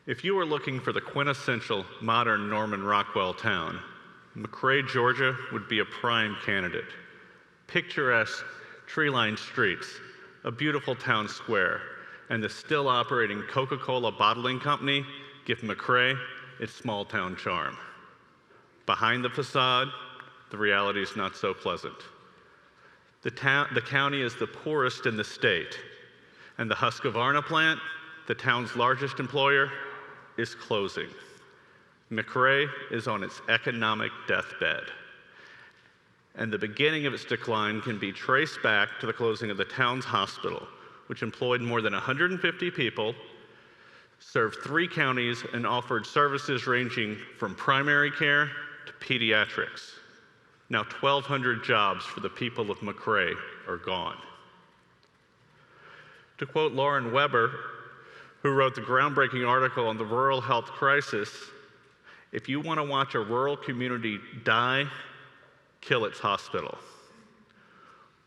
If you were looking for the quintessential modern Norman Rockwell town, McRae, Georgia would be a prime candidate. Picturesque tree-lined streets, a beautiful town square, and the still operating Coca-Cola bottling company give McRae its small town charm. Behind the facade, the reality is not so pleasant. The county is the poorest in the state, and the Husqvarna plant, the town's largest employer, is closing. McRae is on its economic deathbed, and the beginning of its decline can be traced back to the closing of the town's hospital, which employed more than 150 people, served 3 counties, and offered services ranging from primary care to pediatrics. Now 1,200 jobs for the people of McRae are gone. To quote Lauren Weber, who wrote the groundbreaking article on the rural health crisis, if you want to watch a rural community die, kill its hospital.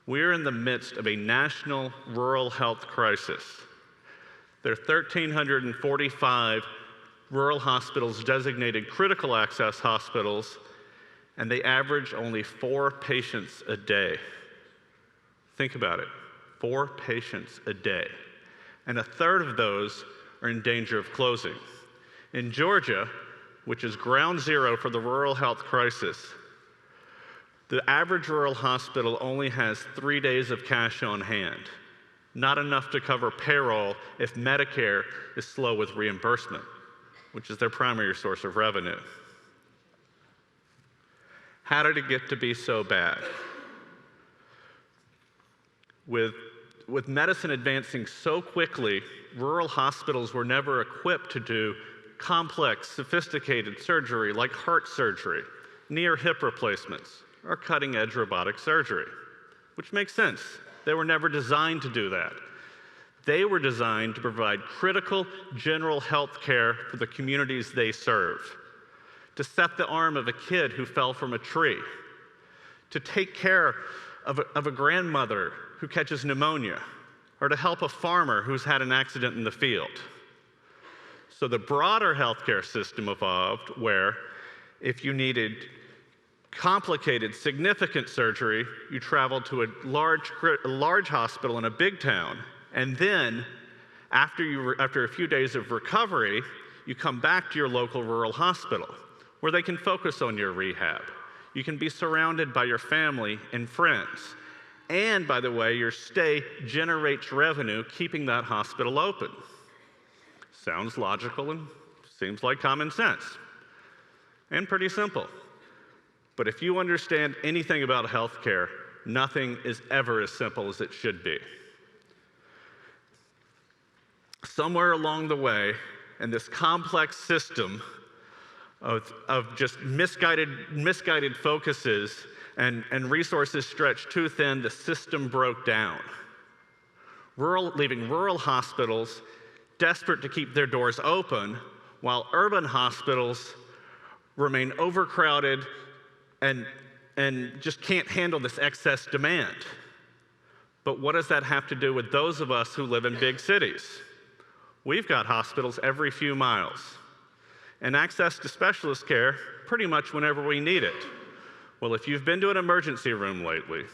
We're in the midst of a national rural health crisis. There are 1,345 rural hospitals designated critical access hospitals, and they average only 4 patients a day. Think about it, 4 patients a day. And a third of those are in danger of closing. In Georgia, which is ground zero for the rural health crisis, the average rural hospital only has 3 days of cash on hand, not enough to cover payroll if Medicare is slow with reimbursement, which is their primary source of revenue. How did it get to be so bad? With medicine advancing so quickly, rural hospitals were never equipped to do complex, sophisticated surgery like heart surgery, near hip replacements, or cutting-edge robotic surgery, which makes sense. They were never designed to do that. They were designed to provide critical general health care for the communities they serve, to set the arm of a kid who fell from a tree, to take care of a grandmother who catches pneumonia, or to help a farmer who's had an accident in the field. So the broader healthcare system evolved where if you needed complicated, significant surgery, you traveled to a large hospital in a big town, and then after a few days of recovery, you come back to your local rural hospital where they can focus on your rehab. You can be surrounded by your family and friends. And by the way, your stay generates revenue, keeping that hospital open. Sounds logical and seems like common sense, and pretty simple. But if you understand anything about healthcare, nothing is ever as simple as it should be. Somewhere along the way, in this complex system of just misguided focuses and resources stretched too thin, the system broke down, leaving rural hospitals desperate to keep their doors open, while urban hospitals remain overcrowded and just can't handle this excess demand. But what does that have to do with those of us who live in big cities? We've got hospitals every few miles, and access to specialist care pretty much whenever we need it. Well, if you've been to an emergency room lately,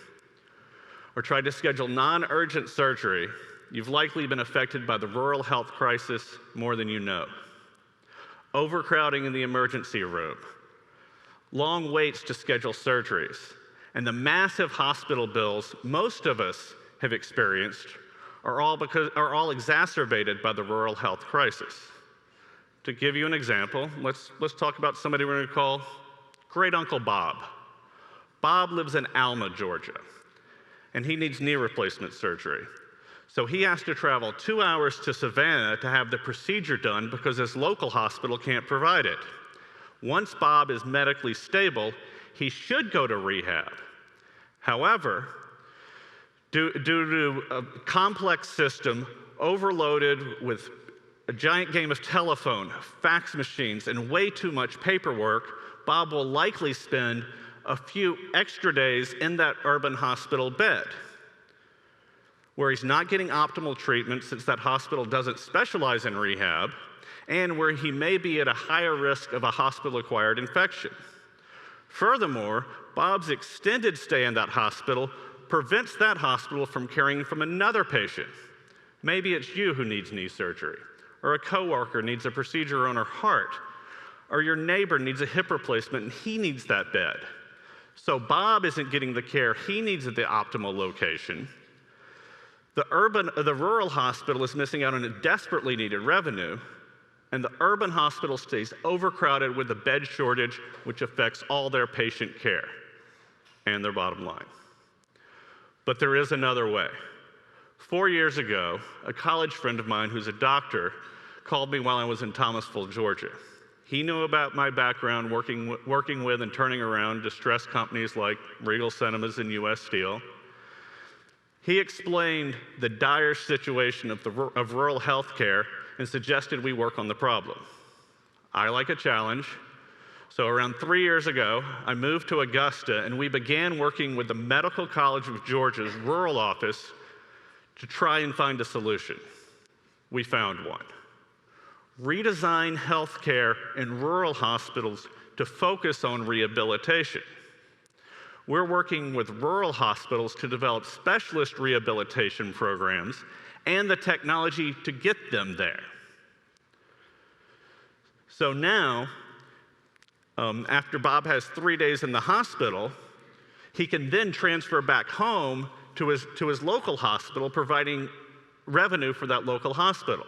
or tried to schedule non-urgent surgery, you've likely been affected by the rural health crisis more than you know. Overcrowding in the emergency room, long waits to schedule surgeries, and the massive hospital bills most of us have experienced are all exacerbated by the rural health crisis. To give you an example, let's talk about somebody we're going to call Great Uncle Bob. Bob lives in Alma, Georgia, and he needs knee replacement surgery. So he has to travel 2 hours to Savannah to have the procedure done because his local hospital can't provide it. Once Bob is medically stable, he should go to rehab. However, due to a complex system overloaded with a giant game of telephone, fax machines, and way too much paperwork, Bob will likely spend a few extra days in that urban hospital bed, where he's not getting optimal treatment since that hospital doesn't specialize in rehab, and where he may be at a higher risk of a hospital-acquired infection. Furthermore, Bob's extended stay in that hospital prevents that hospital from caring for another patient. Maybe it's you who needs knee surgery, or a coworker needs a procedure on her heart, or your neighbor needs a hip replacement and he needs that bed. So Bob isn't getting the care he needs at the optimal location. The rural hospital is missing out on a desperately needed revenue, and the urban hospital stays overcrowded with a bed shortage, which affects all their patient care and their bottom line. But there is another way. 4 years ago, a college friend of mine who's a doctor called me while I was in Thomasville, Georgia. He knew about my background working with and turning around distressed companies like Regal Cinemas and U.S. Steel. He explained the dire situation of rural health care and suggested we work on the problem. I like a challenge, so around 3 years ago, I moved to Augusta and we began working with the Medical College of Georgia's rural office to try and find a solution. We found one. Redesign healthcare in rural hospitals to focus on rehabilitation. We're working with rural hospitals to develop specialist rehabilitation programs and the technology to get them there. So now, after Bob has 3 days in the hospital, he can then transfer back home to his local hospital, providing revenue for that local hospital.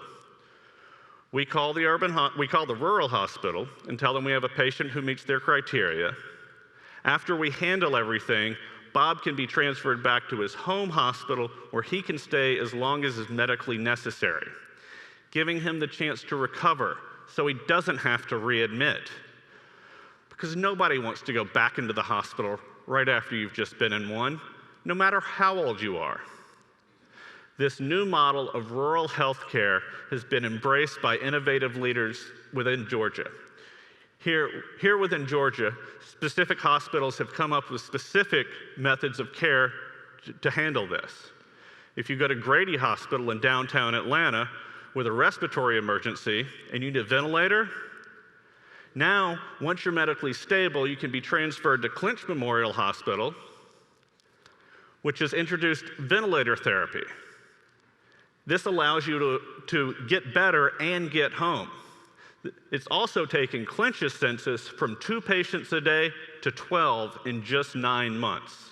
We call the rural hospital and tell them we have a patient who meets their criteria. After we handle everything, Bob can be transferred back to his home hospital where he can stay as long as is medically necessary, giving him the chance to recover so he doesn't have to readmit. Because nobody wants to go back into the hospital right after you've just been in one, no matter how old you are. This new model of rural health care has been embraced by innovative leaders within Georgia. Here within Georgia, specific hospitals have come up with specific methods of care to handle this. If you go to Grady Hospital in downtown Atlanta with a respiratory emergency and you need a ventilator, now, once you're medically stable, you can be transferred to Clinch Memorial Hospital, which has introduced ventilator therapy. This allows you to get better and get home. It's also taken Clinch's census from 2 patients a day to 12 in just 9 months.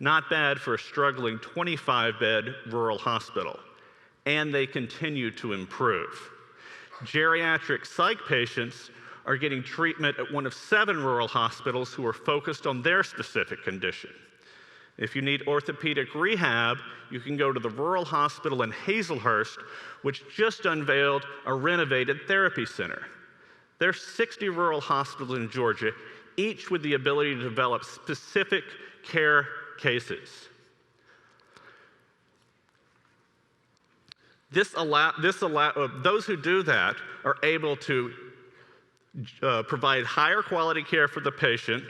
Not bad for a struggling 25-bed rural hospital. And they continue to improve. Geriatric psych patients are getting treatment at one of 7 rural hospitals who are focused on their specific condition. If you need orthopedic rehab, you can go to the rural hospital in Hazelhurst, which just unveiled a renovated therapy center. There are 60 rural hospitals in Georgia, each with the ability to develop specific care cases. Those who do that are able to provide higher quality care for the patient,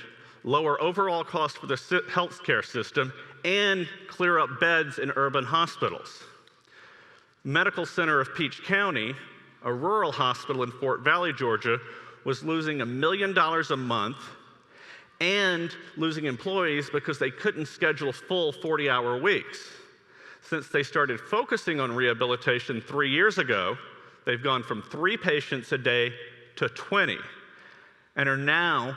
lower overall costs for the healthcare system, and clear up beds in urban hospitals. Medical Center of Peach County, a rural hospital in Fort Valley, Georgia, was losing $1 million a month and losing employees because they couldn't schedule full 40-hour weeks. Since they started focusing on rehabilitation 3 years ago, they've gone from 3 patients a day to 20 and are now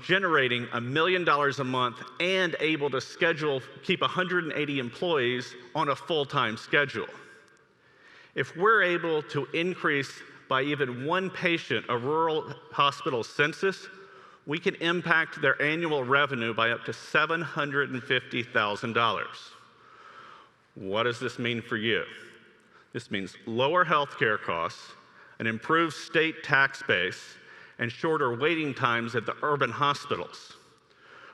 generating $1 million a month and able to keep 180 employees on a full-time schedule. If we're able to increase by even 1 patient a rural hospital census, we can impact their annual revenue by up to $750,000. What does this mean for you? This means lower healthcare costs, an improved state tax base, and shorter waiting times at the urban hospitals.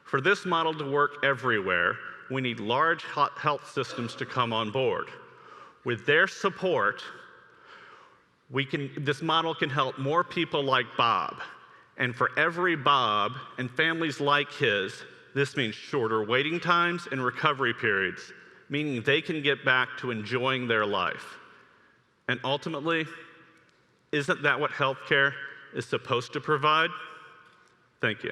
For this model to work everywhere, we need large health systems to come on board. With their support, this model can help more people like Bob. And for every Bob and families like his, this means shorter waiting times and recovery periods, meaning they can get back to enjoying their life. And ultimately, isn't that what healthcare is supposed to provide? Thank you.